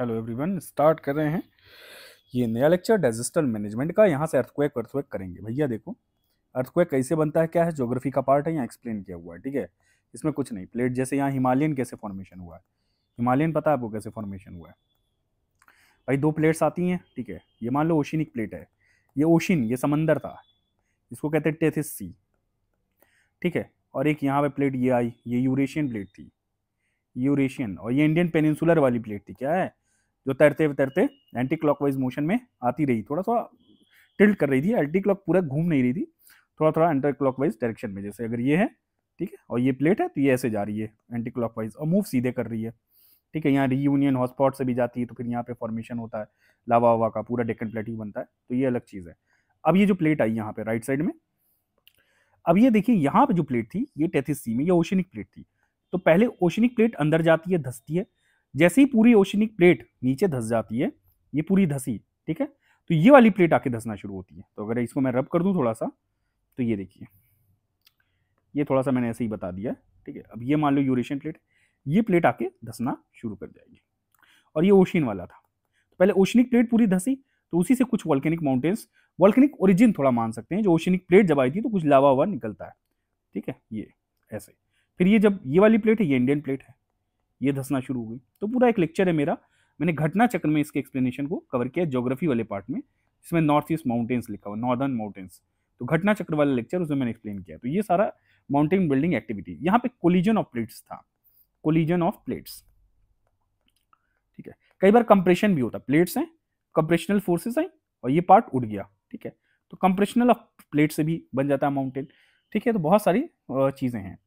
Hello everyone, start कर रहे हैं ये नया लेक्चर डिजास्टर मैनेजमेंट का। यहाँ से अर्थक्वेक करेंगे। भैया देखो, अर्थक्वेक कैसे बनता है, क्या है, ज्योग्राफी का पार्ट है, यहाँ एक्सप्लेन किया हुआ है। ठीक है, इसमें कुछ नहीं। प्लेट जैसे यहाँ हिमालयन कैसे फॉर्मेशन हुआ है, हिमालयन पता है आपको कैसे फॉर्मेशन हुआ है? भाई दो प्लेट्स आती हैं, ठीक है। ये मान लो ओशिनिक प्लेट है, ये ओशिन, ये समंदर था, इसको कहते हैं टेथिस सी, ठीक है। और एक यहाँ पे प्लेट ये आई, ये यूरेशियन प्लेट थी, यूरेशियन। और ये इंडियन पेनिनसुलर वाली प्लेट थी, क्या है, जो तैरते तैरते एंटी क्लॉकवाइज मोशन में आती रही, थोड़ा थोड़ा टिल्ट कर रही थी, एंटी क्लॉक पूरा घूम नहीं रही थी, थोड़ा थोड़ा एंटी क्लॉकवाइज डायरेक्शन में। जैसे अगर ये है, ठीक है, और ये प्लेट है तो ये ऐसे जा रही है एंटी क्लॉकवाइज और मूव सीधे कर रही है, ठीक है। यहाँ रीयूनियन हॉटस्पॉट से भी जाती है, तो फिर यहाँ पे फॉर्मेशन होता है लावा वावा का, पूरा डेक्कन प्लेटिंग बनता है, तो ये अलग चीज़ है। अब ये जो प्लेट आई यहाँ पे राइट साइड में, अब ये देखिए यहाँ पे जो प्लेट थी ये टेथिस सी में, ये ओशनिक प्लेट थी। तो पहले ओशनिक प्लेट अंदर जाती है, धसती है, जैसे ही पूरी ओशनिक प्लेट नीचे धस जाती है, ये पूरी धसी, ठीक है, तो ये वाली प्लेट आके धसना शुरू होती है। तो अगर इसको मैं रब कर दूं थोड़ा सा, तो ये देखिए, ये थोड़ा सा मैंने ऐसे ही बता दिया, ठीक है। अब ये मान लो यूरेशियन प्लेट, ये प्लेट आके धसना शुरू कर जाएगी, और ये ओशियन वाला था। तो पहले ओशनिक प्लेट पूरी धसी, तो उसी से कुछ वॉल्केनिक माउंटेन्स, वॉल्केनिक ओरिजिन थोड़ा मान सकते हैं, जो ओशनिक प्लेट जब आई थी तो कुछ लावा वावा निकलता है, ठीक है, ये ऐसे। फिर ये जब ये वाली प्लेट है, ये इंडियन प्लेट है, ये धसना शुरू हो गई। तो पूरा एक लेक्चर है मेरा, मैंने घटना चक्र में इसके एक्सप्लेनेशन को कवर किया, ज्योग्राफी वाले पार्ट में, इसमें नॉर्थ ईस्ट माउंटेन्स लिखा हुआ, नॉर्दर्न माउंटेन्स, तो घटना चक्र वाला लेक्चर उसमें मैंने एक्सप्लेन किया। तो ये सारा माउंटेन बिल्डिंग एक्टिविटी, यहाँ पे कोलिजन ऑफ प्लेट्स था, कोलिजन ऑफ प्लेट्स, ठीक है। कई बार कंप्रेशन भी होता, प्लेट्स हैं, कंप्रेशनल फोर्सेस आई और ये पार्ट उड़ गया, ठीक है, तो कंप्रेशनल ऑफ प्लेट से भी बन जाता है माउंटेन, ठीक है। तो बहुत सारी चीज़ें हैं।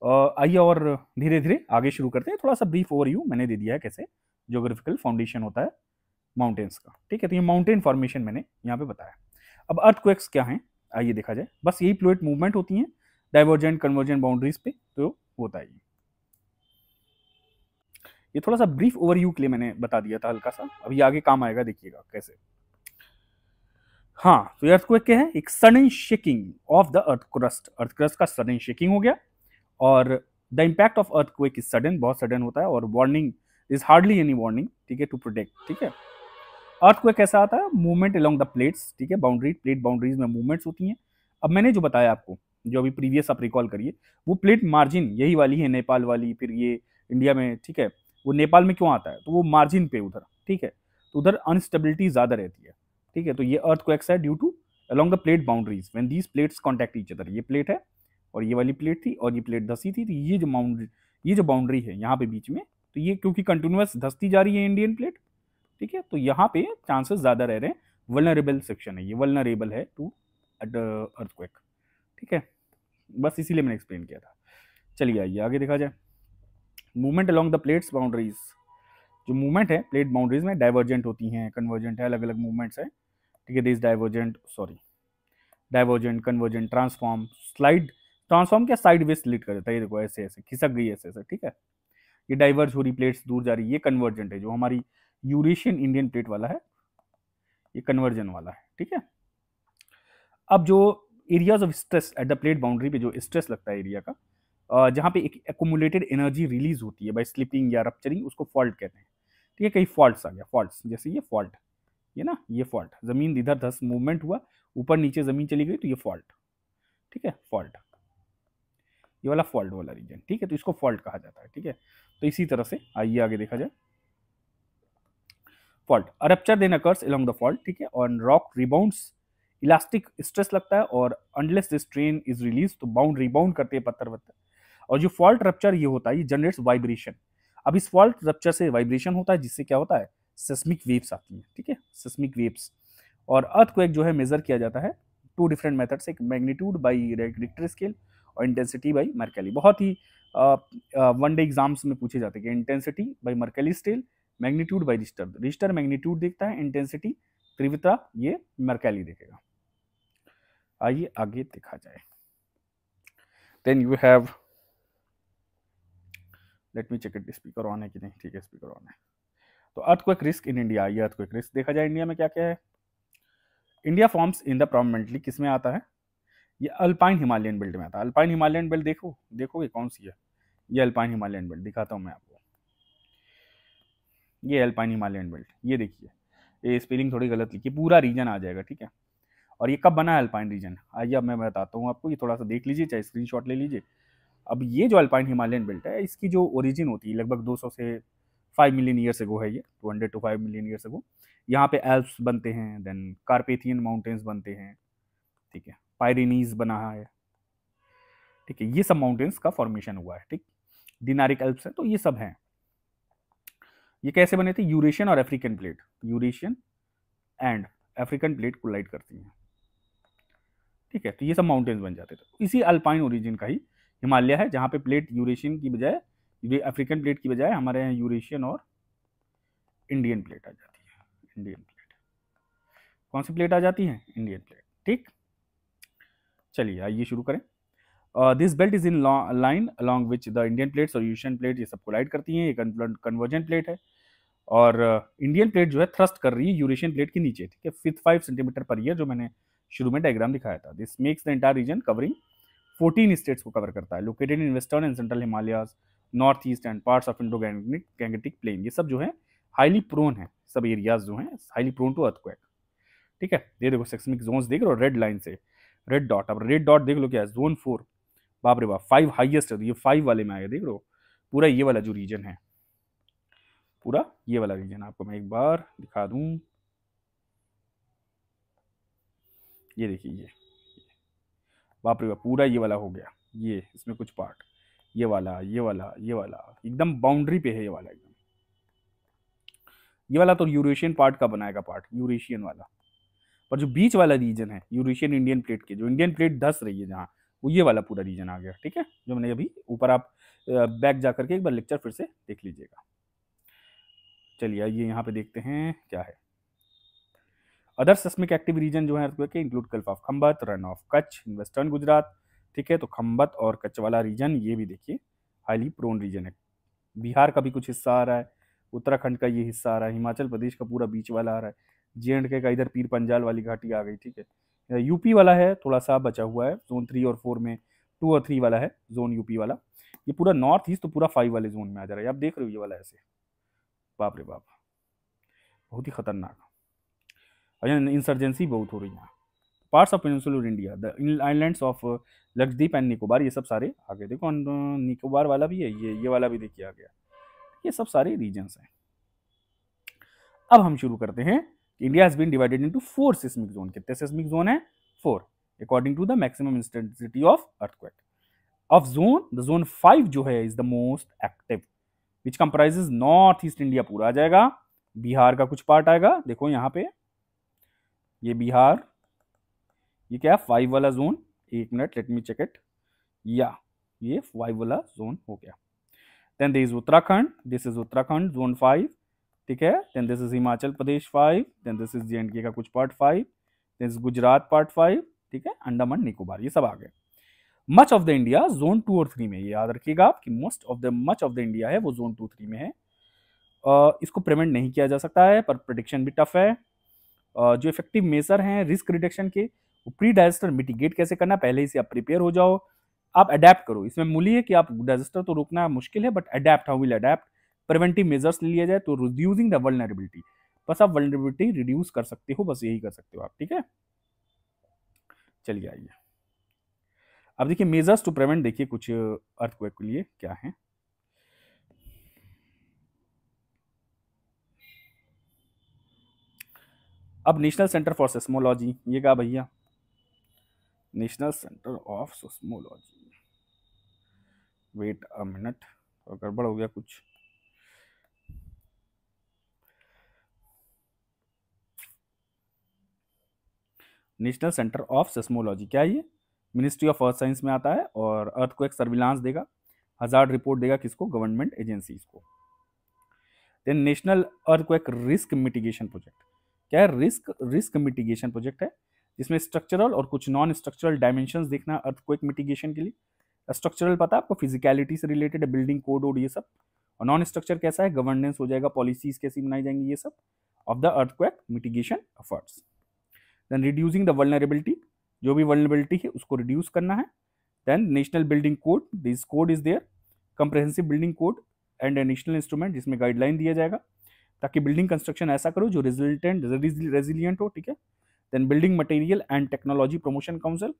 आइए और धीरे धीरे आगे शुरू करते हैं। थोड़ा सा ब्रीफ ओवरव्यू मैंने दे दिया है कैसे ज्योग्राफिकल फाउंडेशन होता है माउंटेन्स का, ठीक है। तो ये माउंटेन फॉर्मेशन मैंने यहाँ पे बताया। अब अर्थक्वेक्स क्या हैं, आइए देखा जाए। बस यही फ्लूइड मूवमेंट होती हैं डाइवर्जेंट कन्वर्जेंट बाउंड्रीज पे, तो होता है ये थोड़ा सा ब्रीफ ओवरव्यू के लिए मैंने बता दिया था हल्का सा, अभी आगे काम आएगा, देखिएगा कैसे। हाँ, तो अर्थक्वेक क्या है, एक sudden shaking of the earth crust, earth crust का सडन शेकिंग हो गया, और the impact of earthquake is sudden, बहुत सडन होता है, और warning is hardly any warning, ठीक है, टू प्रोटेक्ट, ठीक है। अर्थक्वेक कैसा आता है, मूवमेंट अलोंग द प्लेट्स, ठीक है, बाउंड्री, प्लेट बाउंड्रीज में मूवमेंट्स होती हैं। अब मैंने जो बताया आपको, जो अभी प्रीवियस आप रिकॉल करिए, वो प्लेट मार्जिन यही वाली है, नेपाल वाली, फिर ये इंडिया में, ठीक है। वो नेपाल में क्यों आता है, तो वो मार्जिन पे उधर, ठीक है, तो उधर अनस्टेबिलिटी ज्यादा रहती है, ठीक है। तो ये अर्थक्वेक्स है due to along the plate boundaries when these plates contact each other. ये प्लेट है और ये वाली प्लेट थी, और ये प्लेट धसी थी, तो ये जो बाउंड्री है यहाँ पे बीच में, तो ये क्योंकि कंटिन्यूअस धसती जा रही है इंडियन प्लेट, ठीक है, तो यहाँ पे चांसेस ज्यादा रह रहे हैं, वल्नरेबल सेक्शन है ये, वल्नरेबल है टू अर्थक्वेक, ठीक है। बस इसीलिए मैंने एक्सप्लेन किया था। चलिए आइए आगे देखा जाए। Movement along the plates boundaries, जो मूवमेंट है प्लेट बाउंड्रीज में, डाइवर्जेंट होती हैं, कन्वर्जेंट है, अलग अलग मूवमेंट्स है, ठीक है। This divergent, sorry, divergent, convergent, transform, slide, transform क्या, साइड वे स्लिट कर देता है, ये देखो ऐसे ऐसे खिसक गई ऐसे ऐसे, ठीक है। ये डाइवर्ज हो रही, प्लेट्स दूर जा रही, ये कन्वर्जेंट है, जो हमारी यूरेशियन इंडियन प्लेट वाला है, ये कन्वर्जन वाला है, ठीक है। अब जो areas of stress at the plate boundary पे जो स्ट्रेस लगता है एरिया का, जहाँ पे एक एक्यूमुलेटेड एनर्जी रिलीज होती है बाय स्लिपिंग या रप्चरिंग, उसको फॉल्ट कहते हैं, ठीक है। कई फॉल्ट्स आ गया, फॉल्ट्स जैसे ये फॉल्ट, ये ना, ये फॉल्ट, जमीन इधर धस मूवमेंट हुआ, ऊपर नीचे जमीन चली गई, तो ये फॉल्ट, ठीक है, फॉल्ट, ये वाला फॉल्ट वाला रीजन, ठीक है, तो इसको फॉल्ट कहा जाता है, ठीक है। तो इसी तरह से आइए आगे देखा जाए। Fault, rupture then occurs along the fault, ठीक है, और रॉक रिबाउंड्स, इलास्टिक स्ट्रेस लगता है, और unless this strain is release, तो बाउंड रिबाउंड करते हैं पत्थर वत्थर। और जो फॉल्ट रप्चर ये होता है, ये जनरेट्स वाइब्रेशन। अब इस फॉल्ट रप्चर से वाइब्रेशन होता है, जिससे क्या होता है, सेस्मिक वेव्स आती हैं, ठीक है, सेस्मिक वेव्स। और अर्थक्वेक जो है मेजर किया जाता है टू डिफरेंट मेथड्स, एक मैग्नीट्यूड बाई रिक्टर स्केल और इंटेंसिटी बाई मर्कैली। बहुत ही वन डे एग्जाम्स में पूछे जाते हैं कि intensity by Mercalli scale, magnitude by Richter, Richter magnitude देखता है, इंटेंसिटी तीव्रता ये मर्कैली देखेगा। आइए आगे देखा जाए। Then you have, let me check it, speaker on है कि नहीं, ठीक है, स्पीकर ऑन है। तो अर्थक्वेक रिस्क इन इंडिया, ये अर्थक्वेक रिस्क देखा जाए इंडिया में क्या क्या है। India forms in the prominently, किस में आता है, ये अल्पाइन हिमालयन बेल्ट में आता है। अल्पाइन हिमालयन बेल्ट देखोगे कौन सी है, ये अल्पाइन हिमालयन बेल्ट दिखाता हूँ मैं आपको। ये अल्पाइन हिमालयन बेल्ट, ये देखिए, ये स्पेलिंग थोड़ी गलत लिखी, पूरा रीजन आ जाएगा, ठीक है। और ये कब बना है अल्पाइन रीजन, आइए अब मैं बताता हूँ आपको, ये थोड़ा सा देख लीजिए, चाहे स्क्रीनशॉट ले लीजिए। अब ये जो अल्पाइन हिमालयन बेल्ट है, इसकी जो ओरिजिन होती है लगभग 200 से 5 मिलियन ईयर्स अगो है, ये 200 to 5 मिलियन ईयर्स अगो। यहाँ पे एल्प्स बनते हैं, देन कार्पेथियन माउंटेन्स बनते हैं, ठीक है, पायरेनीज बना है, ठीक है, ये सब माउंटेन्स का फॉर्मेशन हुआ है, ठीक। डिनारिक एल्प्स है, तो ये सब हैं। ये कैसे बने थे, यूरेशियन और African plate, Eurasian and African plate collide करती हैं, ठीक है, तो ये सब माउंटेन्स बन जाते थे। तो इसी अल्पाइन ओरिजिन का ही हिमालय है, जहाँ पे प्लेट यूरेशियन की बजाय, अफ्रीकन प्लेट की बजाय हमारे यहाँ यूरेशियन और इंडियन प्लेट आ जाती है। इंडियन प्लेट, कौन सी प्लेट आ जाती है, इंडियन प्लेट, ठीक। चलिए आइए शुरू करें। This belt is in line along which the Indian plates और यूरेशियन प्लेट ये सब कोलाइड करती हैं, ये कन्वर्जेंट प्लेट है। और इंडियन प्लेट जो है थ्रस्ट कर रही है यूरेशियन प्लेट के नीचे, ठीक है, 5 सेंटीमीटर पर ईयर, जो मैंने शुरू में डायग्राम दिखाया था। This makes the entire region covering 14 states को कवर करता है, located in western and central Himalayas, north east and parts of Indo Gangetic plain. ये सब जो है हाईली प्रोन है, सब एरियाज जो हैं हाईली प्रोन टू अर्थक्वेक, ठीक है। ये देखो सेस्मिक जोन्स देख रहे हो रेड लाइन से, रेड डॉट, अब रेड डॉट देख लो क्या है, जोन 4, बाप रे बाप, 5 हाईएस्ट है, तो ये 5 वाले में आया, देख रहे हो पूरा ये वाला जो रीजन है, पूरा ये वाला रीजन आपको मैं एक बार दिखा दूं, ये देखिए, ये बाप रे बाप, पूरा ये वाला हो गया, ये इसमें कुछ पार्ट, ये वाला, ये वाला, ये वाला एकदम बाउंड्री पे है, ये वाला एकदम, ये वाला तो यूरेशियन पार्ट का बनाएगा पार्ट, यूरेशियन वाला। पर जो बीच वाला रीजन है यूरेशियन इंडियन प्लेट के, जो इंडियन प्लेट धस रही है जहाँ, वो ये वाला पूरा रीजन आ गया, ठीक है, जो मैंने अभी ऊपर, आप बैक जा करके एक बार लेक्चर फिर से देख लीजिएगा। चलिए आइए यहाँ पे देखते हैं क्या है। अदर सेस्मिक एक्टिव रीजन जो है अर्थक्वेक के include gulf of Khambhat, run of Kutch in western Gujarat, ठीक है, तो खंबत और कच्छ वाला रीजन ये भी देखिए हाईली प्रोन रीजन है। बिहार का भी कुछ हिस्सा आ रहा है, उत्तराखंड का ये हिस्सा आ रहा है, हिमाचल प्रदेश का पूरा बीच वाला आ रहा है, JNK का इधर पीर पंजाल वाली घाटी आ गई, ठीक है। यूपी वाला है थोड़ा सा बचा हुआ है, जोन 3 और 4 में, 2 और 3 वाला है जोन यूपी वाला। ये पूरा नॉर्थ ईस्ट तो पूरा 5 वाले जोन में आ जा रहा है, आप देख रहे हो ये वाला ऐसे, बाप रे बाप, बहुत ही खतरनाक, और इंसर्जेंसी बहुत हो रही है। Parts of peninsular India, the islands of Lakshadweep and Nicobar, ये सब सारे आ गए, देखो निकोबार वाला भी है, ये वाला भी देखिए आ गया, ये सब सारे रीजन्स हैं। अब हम शुरू करते हैं। India has been divided into 4 seismic zone, कितने सिस्मिक जोन है, 4, according to the maximum intensity of earthquake. Of zone, the zone 5 जो है is the most active, which comprises north east India पूरा आ जाएगा, बिहार का कुछ पार्ट आएगा, देखो यहाँ पे ये बिहार, ये क्या है 5 वाला जोन, एक minute let me check it, या ये 5 वाला जोन हो गया। Then this is Uttarakhand, this is Uttarakhand zone 5, ठीक है। Then this is Himachal Pradesh 5, then this is JNK का कुछ पार्ट 5, दिस गुजरात पार्ट 5, ठीक है, अंडमान निकोबार, ये सब आ गए। Much of the India zone 2 और 3 में, ये याद रखिएगा आप कि मच ऑफ द इंडिया है वो जोन 2 3 में है। इसको प्रिवेंट नहीं किया जा सकता है, पर प्रिडिक्शन भी टफ है। जो इफेक्टिव मेजर हैं रिस्क रिडक्शन के, वो प्री डायजेस्टर मिटिगेट कैसे करना, पहले ही से आप प्रिपेयर हो जाओ, आप अडेप्ट करो। इसमें मूल्य है कि आप डायजेस्टर तो रोकना मुश्किल है, but adapt, how will adapt, preventive measures ले लिया जाए तो रिड्यूसिंग द वल्नरेबिलिटी, बस आप वल्नरेबिलिटी रिड्यूस कर सकते हो, बस यही कर सकते हो आप, ठीक है। चलिए आइए अब देखिए मेजर्स टू प्रिवेंट, देखिए कुछ अर्थक्वेक के लिए क्या है। अब नेशनल सेंटर फॉर सेस्मोलॉजी, ये क्या भैया, national centre of seismology, wait a minute, गड़बड़ हो गया कुछ, नेशनल सेंटर ऑफ सेस्मोलॉजी क्या है, ये मिनिस्ट्री ऑफ अर्थ साइंस में आता है, और अर्थक्वेक सर्विलांस देगा, हजार्ड रिपोर्ट देगा किसको, गवर्नमेंट एजेंसीज को। Then national earthquake risk mitigation project, क्या है, रिस्क मिटिगेशन प्रोजेक्ट है, जिसमें स्ट्रक्चरल और कुछ नॉन स्ट्रक्चरल डायमेंशंस देखना है अर्थक्वेक मिटिगेशन के लिए। स्ट्रक्चरल पता है आपको, फिजिकलिटी से रिलेटेड है, बिल्डिंग कोड और ये सब, और नॉन स्ट्रक्चर कैसा है, गवर्नेंस हो जाएगा, पॉलिसीज कैसी बनाई जाएंगी, ये सब of the earthquake mitigation efforts. Then reducing the vulnerability, जो भी वल्नरेबिलिटी है उसको रिड्यूस करना है। Then national building code, this code is there, comprehensive building code and national instrument, जिसमें गाइडलाइन दिया जाएगा। ताकि बिल्डिंग कंस्ट्रक्शन ऐसा करो जो रेजिलियंट हो, ठीक है। Then building material and technology promotion council,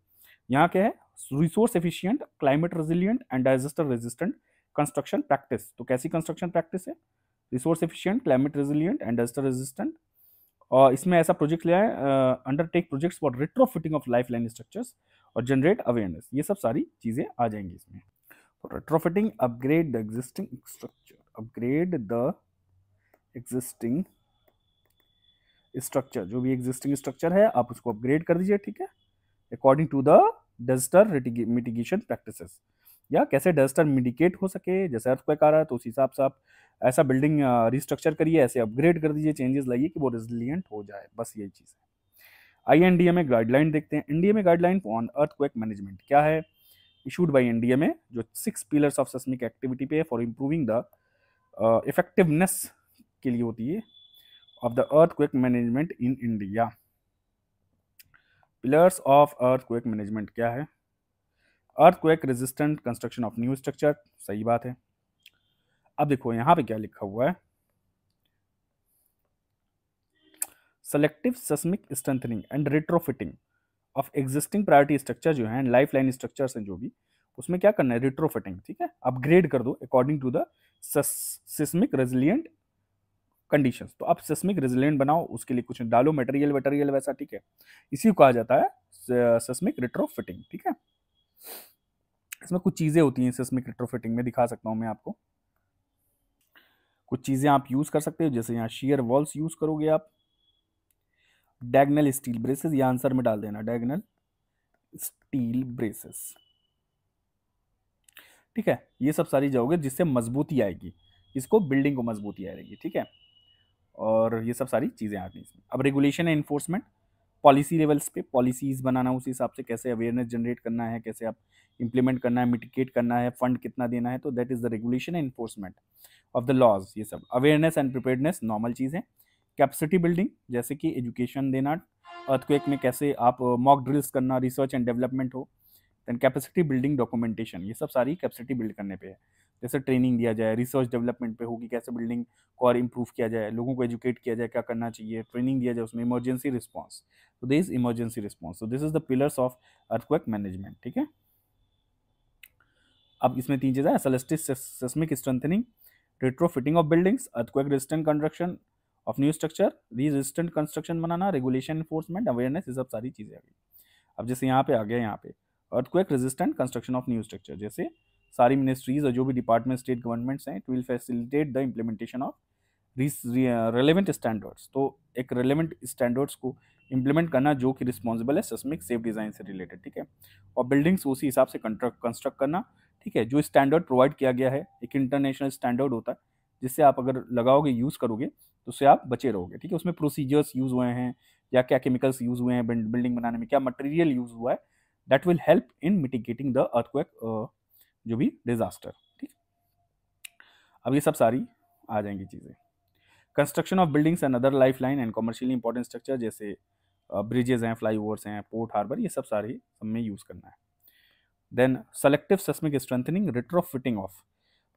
यहाँ क्या है, resource efficient, climate resilient and disaster resistant construction practice. तो कैसी कंस्ट्रक्शन प्रैक्टिस है, resource efficient, climate resilient and disaster resistant. और इसमें ऐसा प्रोजेक्ट लिया है, undertake projects for retrofitting of life line structures और जनरेट अवेयरनेस, ये सब सारी चीजें आ जाएंगी इसमें। तो retrofitting, upgrade the existing structure, upgrade the existing structure, जो भी एग्जिस्टिंग स्ट्रक्चर है आप उसको अपग्रेड कर दीजिए, ठीक है, according to the disaster mitigation practices, या कैसे डिजास्टर मिटिगेट हो सके, जैसे अर्थक्वेक आ रहा है तो उस हिसाब से आप ऐसा बिल्डिंग रिस्ट्रक्चर करिए, ऐसे अपग्रेड कर दीजिए, चेंजेस लाइए कि वो रेजिलियंट हो जाए, बस यही चीज़ है। आइए एनडीए में गाइडलाइन देखते हैं। एनडीए में गाइडलाइन ऑन अर्थक्वेक मैनेजमेंट क्या है, इशूड बाय एनडीए में, जो 6 पिलर्स ऑफ सेस्मिक एक्टिविटी पे फॉर इंप्रूविंग द इफेक्टिवनेस के लिए होती है of the earthquake management in India. Pillars of earthquake management क्या है, earthquake resistant construction of new structure, सही बात है। अब देखो यहाँ पे क्या लिखा हुआ है, selective seismic strengthening and retrofitting of existing priority structure जो है, लाइफ लाइन स्ट्रक्चर्स हैं जो भी, उसमें क्या करना है, रिट्रोफिटिंग, ठीक है, अपग्रेड कर दो according to the seismic resilient conditions. तो आप सिस्मिक रेजिलियंट बनाओ, उसके लिए कुछ डालो मटेरियल वटेरियल वैसा, ठीक है, इसी को कहा जाता है सिस्मिक रिट्रोफिटिंग, ठीक है। इसमें कुछ चीजें होती हैं सिस्मिक रिट्रोफिटिंग में, दिखा सकता हूं मैं आपको, कुछ चीजें आप यूज कर सकते हो, जैसे यहाँ शेयर वॉल्स यूज करोगे आप, डायगोनल स्टील ब्रेसेस, ये आंसर में डाल देना, डायगोनल स्टील ब्रेसेस, ठीक है, ये सब सारी जाओगे जिससे मजबूती आएगी, इसको बिल्डिंग को मजबूती आएगी, ठीक है, और ये सब सारी चीजें आ गई इसमें। अब regulation and enforcement, policy levels पे पॉलिसीज बनाना, उस हिसाब से कैसे अवेयरनेस जनरेट करना है, कैसे आप इंप्लीमेंट करना है, मिटिगेट करना है, फंड कितना देना है, तो that is the regulation and enforcement of the laws, ये सब। अवेयरनेस एंड प्रिपेयर्डनेस नॉर्मल चीज़ है। कैपेसिटी बिल्डिंग, जैसे कि एजुकेशन देना, अर्थक्वेक में कैसे आप मॉक ड्रिल्स करना, रिसर्च एंड डेवलपमेंट हो। देन कैपेसिटी बिल्डिंग डॉक्यूमेंटेशन, ये सब सारी कैपेसिटी बिल्ड करने पे है, जैसे ट्रेनिंग दिया जाए, रिसर्च डेवलपमेंट पे होगी, कैसे बिल्डिंग को और इम्प्रूव किया जाए, लोगों को एजुकेट किया जाए क्या करना चाहिए, ट्रेनिंग दिया जाए उसमें, इमरजेंसी रिस्पॉन्स, तो दिस इज इमरजेंसी रिस्पॉन्स, तो this is the pillars of earthquake management, ठीक है। अब इसमें 3 चीज़ें, सेलेस्टिक seismic strengthening, retrofitting of buildings, earthquake resistant construction of new structure, resistant construction बनाना, रेगुलेशन एनफोर्समेंट, अवेयरनेस, ये सब सारी चीज़ें आ गई। अब जैसे यहाँ पे आ गया, यहाँ पे earthquake resistant construction of new structure, जैसे सारी मिनिस्ट्रीज और जो भी डिपार्टमेंट स्टेट गवर्नमेंट्स हैं, it will facilitate the implementation of relevant standards, तो एक रेलेवेंट स्टैंडर्ड्स को इंप्लीमेंट करना जो कि रिस्पॉन्सिबल है सिस्मिक सेफ डिज़ाइन से रिलेटेड, ठीक है, और बिल्डिंग्स उसी हिसाब से कंस्ट्रक्ट करना, ठीक है, जो स्टैंडर्ड प्रोवाइड किया गया है, एक इंटरनेशनल स्टैंडर्ड होता है जिससे आप अगर लगाओगे, यूज़ करोगे तो उससे आप बचे रहोगे, ठीक है, उसमें प्रोसीजर्स यूज़ हुए हैं, या क्या केमिकल्स यूज़ हुए हैं बिल्डिंग बनाने में, क्या मटेरियल यूज़ हुआ है, that will help in mitigating the earthquake जो भी डिजास्टर, ठीक। अब ये सब सारी आ जाएंगी चीज़ें। Construction of buildings and other life line and commercially important structure, जैसे ब्रिजेज हैं, फ्लाईओवर्स हैं, पोर्ट हार्बर, ये सब सारे सब में यूज़ करना है। Then selective seismic strengthening, retrofitting of,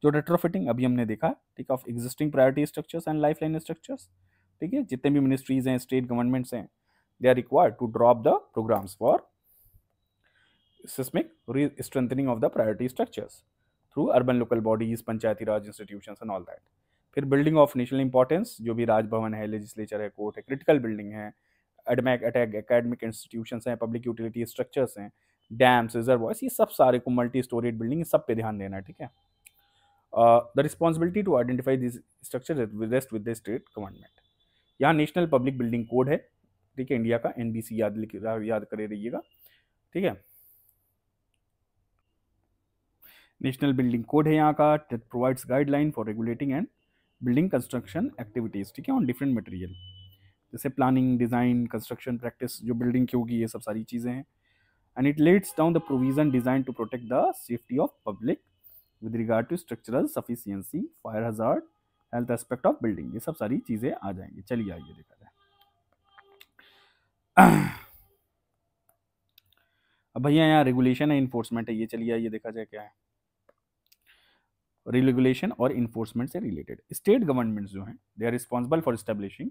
जो रिट्रोफिटिंग अभी हमने देखा, ठीक है, of existing priority structures and life line structures, ठीक है, जितने भी मिनिस्ट्रीज हैं, स्टेट गवर्नमेंट्स हैं, they are required to drop the programmes for seismic strengthening of the priority structures through urban local bodies, Panchayati Raj institutions and all that. फिर building of national importance, जो भी राजभवन है, legislature है, court है, critical building है, academic institutions हैं, public utility structures हैं, dams, reservoirs, ये सब सारे को, मल्टी स्टोरेड बिल्डिंग, सब पे ध्यान देना है, ठीक है। The responsibility to identify this structure rest with the state government. यहाँ नेशनल पब्लिक बिल्डिंग कोड है, ठीक है, इंडिया का, NBC याद करे रहिएगा, ठीक है, नेशनल बिल्डिंग कोड है यहाँ का, that provides guideline for regulating and building construction activities, ठीक है, ऑन डिफरेंट मटेरियल, जैसे प्लानिंग, डिजाइन, कंस्ट्रक्शन प्रैक्टिस जो बिल्डिंग की होगी, ये सब सारी चीज़ें हैं। And it lets down the provision design to protect the safety of public with regard to structural sufficiency, fire hazard, health aspect of building, ये सब सारी चीज़ें आ जाएंगी। चलिए आइए देखा जाए। अब भैया यहाँ रेगुलेशन है, इन्फोर्समेंट है, ये चलिए आइए देखा जाए क्या है। रेगुलेशन और इन्फोर्समेंट से रिलेटेड। स्टेट गवर्नमेंट्स जो हैं they are responsible for establishing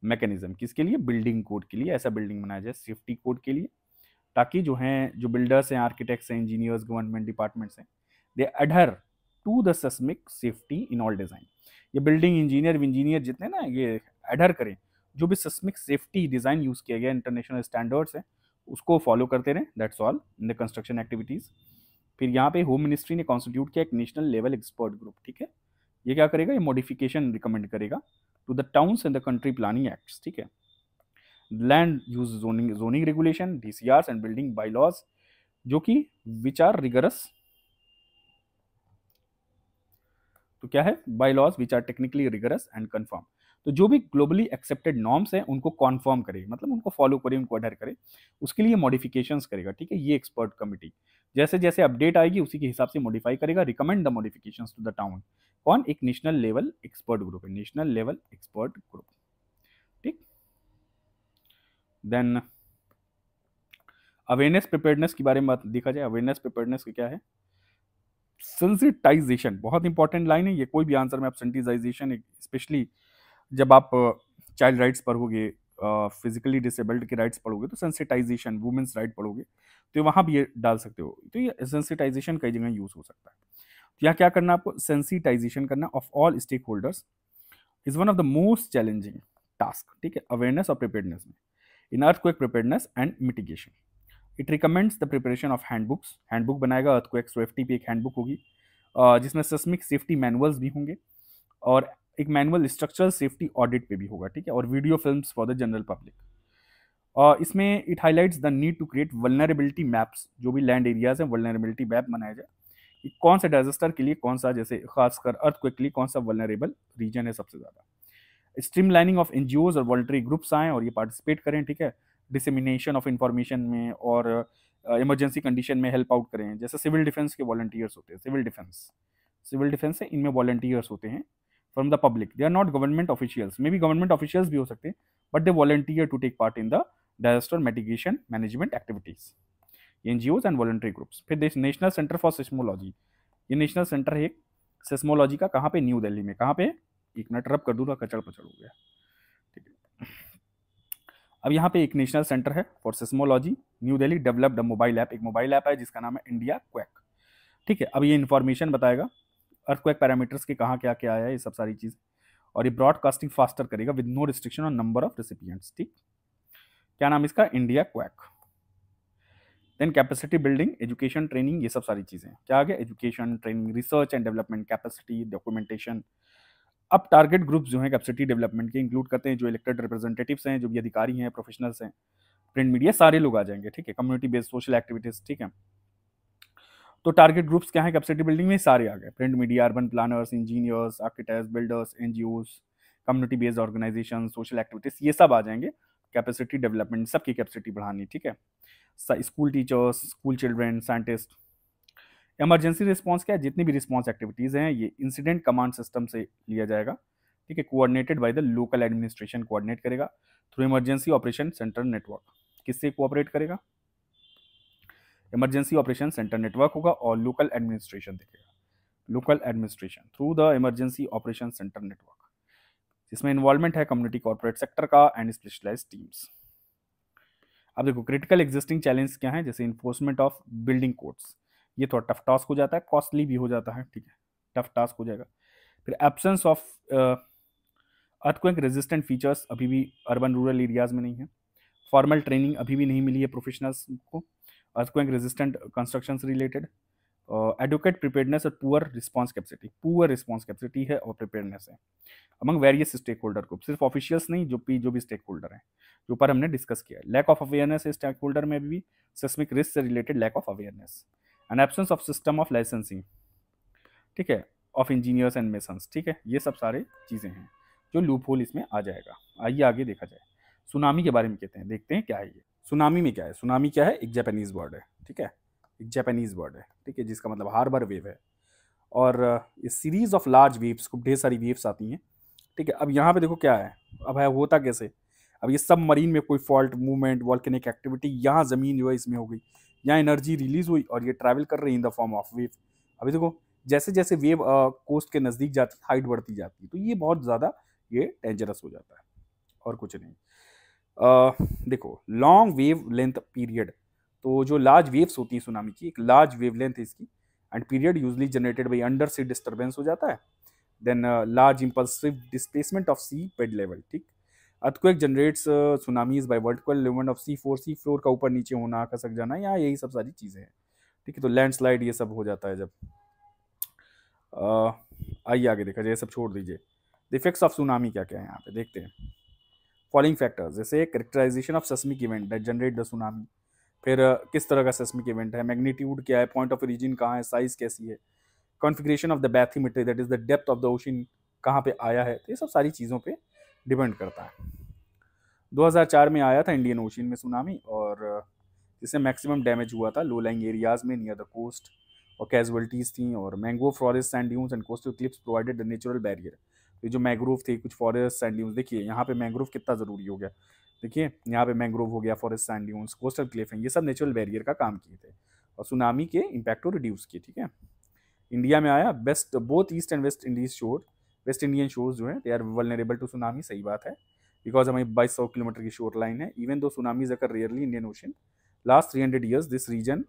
mechanism, किसके लिए, बिल्डिंग कोड के लिए, ऐसा बिल्डिंग बनाया जाए सेफ्टी कोड के लिए, ताकि जो हैं जो बिल्डर्स हैं, आर्किटेक्ट्स हैं, इंजीनियर्स, गवर्नमेंट डिपार्टमेंट्स हैं, they adhere to the seismic safety in all design. ये बिल्डिंग इंजीनियर जितने ना ये अडहर करें, जो भी सेस्मिक सेफ्टी डिजाइन यूज किया गया इंटरनेशनल स्टैंडर्ड्स है उसको फॉलो करते रहें, that's all in the construction activities. फिर यहाँ पे होम मिनिस्ट्री ने कॉन्स्टिट्यूट किया एक नेशनल लेवल एक्सपर्ट ग्रुप, ठीक है। ये क्या करेगा, ये मॉडिफिकेशन रिकमेंड करेगा to the towns and the country planning acts, ठीक है। Land use zoning regulation, DCR and building bylaws, जो कि विच आर रिगरस, तो क्या है, bylaws which are technically rigorous and confirm. तो जो भी ग्लोबली एक्सेप्टेड नॉर्म्स हैं उनको कॉन्फर्म करे, मतलब उनको फॉलो करे, उनको अडर करे, उसके लिए मॉडिफिकेशंस करेगा, ठीक है। ये एक्सपर्ट कमिटी जैसे जैसे अपडेट आएगी उसी के हिसाब से मॉडिफाई करेगा, recommend the modifications to the town. कौन, एक नेशनल लेवल एक्सपर्ट ग्रुप है, नेशनल लेवल एक्सपर्ट ग्रुप, ठीक। देन अवेयरनेस प्रिपेयर्डनेस के बारे में देखा जाए, अवेयरनेस प्रिपेयर्डनेस क्या है, सेंसिटाइजेशन, बहुत इंपॉर्टेंट लाइन है ये, कोई भी आंसर में आप सेंसिटाइजेशन, स्पेशली जब आप चाइल्ड राइट्स पढ़ोगे, फिजिकली डिसेबल्ड के राइट्स पढ़ोगे, तो सेंसिटाइजेशन, वुमेन्स राइट पढ़ोगे, तो वहाँ भी ये डाल सकते हो। तो ये सेंसिटाइजेशन कई जगह यूज हो सकता है। तो यहाँ क्या करना, आपको सेंसिटाइजेशन करना of all stakeholders is one of the most challenging task, ठीक है, अवेयरनेस और प्रिपेयर्डनेस में, in earthquake preparedness and mitigation. It recommends the preparation of handbooks, handbook बनाएगा, अर्थक्वेक सेफ्टी पे एक हैंडबुक होगी जिसमें सेस्मिक सेफ्टी मैनुअल्स भी होंगे, और एक मैनुअल स्ट्रक्चरल सेफ्टी ऑडिट पे भी होगा, ठीक है, और video films for the general public. और इसमें it highlights the need to create vulnerability maps, जो भी लैंड एरियाज हैं वल्नरेबिलिटी मैप बनाया जाए कि कौन सा डिजास्टर के लिए कौन सा, जैसे खासकर अर्थक्वेक के लिए कौन सा वल्नरेबल रीजन है सबसे ज़्यादा। स्ट्रीमलाइनिंग ऑफ एनजीओज और वॉलंटरी ग्रुप्स आएँ और ये पार्टिसिपेट करें, ठीक है, डिसेमिनेशन ऑफ इंफॉर्मेशन में, और इमरजेंसी कंडीशन में हेल्प आउट करें, जैसे सिविल डिफेंस के वॉलंटियर्स होते हैं, सिविल डिफेंस है, इनमें वॉलंटियर्स होते हैं from the public, they are not government officials, maybe government officials भी हो सकते हैं, but they volunteer to take part in the disaster mitigation management activities, NGOs and voluntary groups. फिर national centre for seismology, ये national centre है seismology का, कहाँ पे, न्यू दिल्ली में, कहाँ पे, एक मिनट रब कर दूंगा, कचड़ पचड़ हो गया, ठीक है। अब यहाँ पे एक नेशनल सेंटर है for seismology, new Delhi, developed mobile app, एक मोबाइल ऐप है जिसका नाम है इंडिया क्वेक, ठीक है। अब ये इन्फॉर्मेशन बताएगा अर्थक्वेक पैरामीटर्स के कहाँ क्या क्या आया है, ये सब सारी चीज़, और ये ब्रॉडकास्टिंग फास्टर करेगा with no restriction on number of recipients, ठीक। क्या नाम इसका, India quake. Then capacity building, education, training, ये सब सारी चीज़ें क्या आ गया, education, training, research and development, capacity, documentation. अब टारगेट ग्रुप्स जो हैं कैपेसिटी डेवलपमेंट के इंक्लूड करते हैं जो इलेक्टेड रिप्रेजेंटेटिव्स हैं, जो भी अधिकारी हैं, प्रोफेशनल्स हैं, प्रिंट मीडिया, सारे लोग आ जाएंगे, ठीक है, कम्युनिटी बेस्ड सोशल एक्टिविटीज, ठीक है। तो टारगेट ग्रुप्स क्या है कैपेसिटी बिल्डिंग में, सारे आ गए, print media, urban planners, engineers, architects, builders, NGOs, community based organisation, social activities, ये सब आ जाएंगे कैपेसिटी डेवलपमेंट, सबकी कैपेसिटी बढ़ानी, ठीक है। School teachers, school children, scientist. Emergency response क्या है, जितनी भी रिस्पांस एक्टिविटीज़ हैं ये इंसिडेंट कमांड सिस्टम से लिया जाएगा, ठीक है, coordinated by the local administration, coordinate करेगा through emergency operation centre network. किससे कोऑपरेट करेगा, इमरजेंसी ऑपरेशन सेंटर नेटवर्क होगा, और लोकल एडमिनिस्ट्रेशन देखेगा, local administration through the emergency operation centre network, जिसमें इन्वॉल्वमेंट है कम्युनिटी कॉर्पोरेट सेक्टर का एंड स्पेशलाइज्ड टीम्स। अब देखो क्रिटिकल एग्जिस्टिंग चैलेंज क्या है, जैसे इन्फोर्समेंट ऑफ बिल्डिंग कोड्स, ये थोड़ा टफ टास्क हो जाता है, कॉस्टली भी हो जाता है, ठीक है, टफ टास्क हो जाएगा। फिर absence of earthquake resistant features अभी भी अर्बन रूरल एरियाज में नहीं है, फॉर्मल ट्रेनिंग अभी भी नहीं मिली है प्रोफेशनल्स को अर्थक्वेक रेजिस्टेंट कंस्ट्रक्शन से रिलेटेड, एडुकेट प्रिपेयर्डनेस और पुअर रिस्पांस कैपेसिटी है और प्रिपेयर्डनेस है among various stakeholder group, सिर्फ ऑफिशियल्स नहीं, जो भी स्टेक होल्डर हैं जो ऊपर हमने डिस्कस किया है। लैक ऑफ अवेयरनेस है स्टेक होल्डर में भी, सिस्मिक रिस्क से related lack of awareness and absence of system of licensing, ठीक है, ऑफ इंजीनियर्स एंड मेसन्स, ठीक है, ये सब सारे चीज़ें हैं जो लूप होल इसमें आ जाएगा। आइए आगे देखा जाए, सुनामी के बारे में कहते हैं, देखते हैं क्या है ये सुनामी में क्या है। सुनामी क्या है, एक जापानीज वर्ड है, ठीक है, एक जापानीज वर्ड है, ठीक है, जिसका मतलब हार्बर वेव है, और ये सीरीज ऑफ लार्ज वेव्स, खूब ढेर सारी वेव्स आती हैं, ठीक है। अब यहाँ पे देखो क्या है, अब है होता कैसे, अब ये सब मरीन में कोई फॉल्ट, मूवमेंट, वॉल्केनिक एक्टिविटी, यहाँ ज़मीन जो है इसमें हो गई, यहाँ एनर्जी रिलीज हुई और ये ट्रैवल कर रही है in the form of wave. अभी देखो जैसे जैसे वेव कोस्ट के नज़दीक जाती है हाइट बढ़ती जाती है, तो ये बहुत ज़्यादा ये डेंजरस हो जाता है और कुछ नहीं। देखो लॉन्ग वेव लेंथ पीरियड, तो जो लार्ज वेव्स होती है सुनामी की, एक लार्ज वेव लेंथ है इसकी, and period usually generated by undersea disturbance हो जाता है, then large impulsive displacement of seabed level, ठीक। Earthquake generates tsunamis by vertical movement of sea floor का ऊपर नीचे होना, खसक जाना, या यही सब सारी चीज़ें हैं, ठीक है। तो लैंडस्लाइड ये सब हो जाता है जब। आइए आगे देखा जाए, सब छोड़ दीजिए। द इफेक्ट्स ऑफ सुनामी क्या क्या है यहाँ पे देखते हैं। फॉलोइंग फैक्टर्स, जैसे characterisation of seismic event that generate the tsunami, फिर किस तरह का सेस्मिक इवेंट है, मैग्नीट्यूड क्या है, पॉइंट ऑफ ओरिजिन कहाँ है, साइज कैसी है, configuration of the bathymetry that is the depth of the ocean कहाँ पे आया है, तो ये सब सारी चीज़ों पे डिपेंड करता है। 2004 में आया था इंडियन ओशन में सुनामी, और इससे मैक्सिमम डैमेज हुआ था लो लाइंग एरियाज में नियर द कोस्ट, और कैजुअलिटीज़ थी, और mangrove forest, sand dunes and coastal clips provided the natural barrier. तो जो मैंग्रोव थे, कुछ फॉरेस्ट, सैंड ड्यून्स, देखिए यहाँ पे मैंग्रोव कितना ज़रूरी हो गया, देखिए यहाँ पे मैंग्रोव हो गया, forest, sand dunes, coastal Cliff हैं, ये सब नेचुरल बैरियर का काम किए थे और सुनामी के इम्पैक्ट को रिड्यूस किए, ठीक है। इंडिया में आया, best both east and west Indies shore, west Indian shores जो है they are vulnerable to tsunami, सही बात है, बिकॉज हमारी 2200 किलोमीटर की शोर लाइन है। Even though tsunamis occur rarely Indian Ocean, last 300 years this region